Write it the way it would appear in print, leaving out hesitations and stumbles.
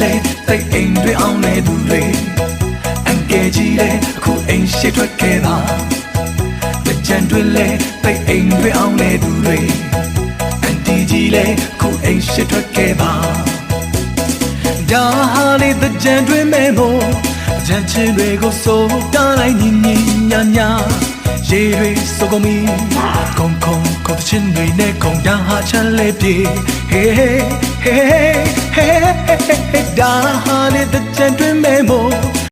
လေတိတ်အိမ်တွေအောင်နေသူတွေအငယ်ကြီးလေအခုအိမ်ရှိထွက်ခဲ့ပါတကြံတွေလေတိတ်အိမ်တွေအောင်နေသူတွေအန်တီကြီးလေအခုအိမ်ရှိထွက်ခဲ့ပါဒါဟာလေတကြံတွေမဲမို့ကြံချင်တွေကိုစိုးတားလိုက်ညီညီညာညာရေတွေစုကုန်ပြီခုံခုံခုံတချင်းတွေနဲ့ခုံတာဟာချမ်းလေးပြေဟေးဟေးဟေးဟေးဒါဟာလေတကြံတွေမဲမို့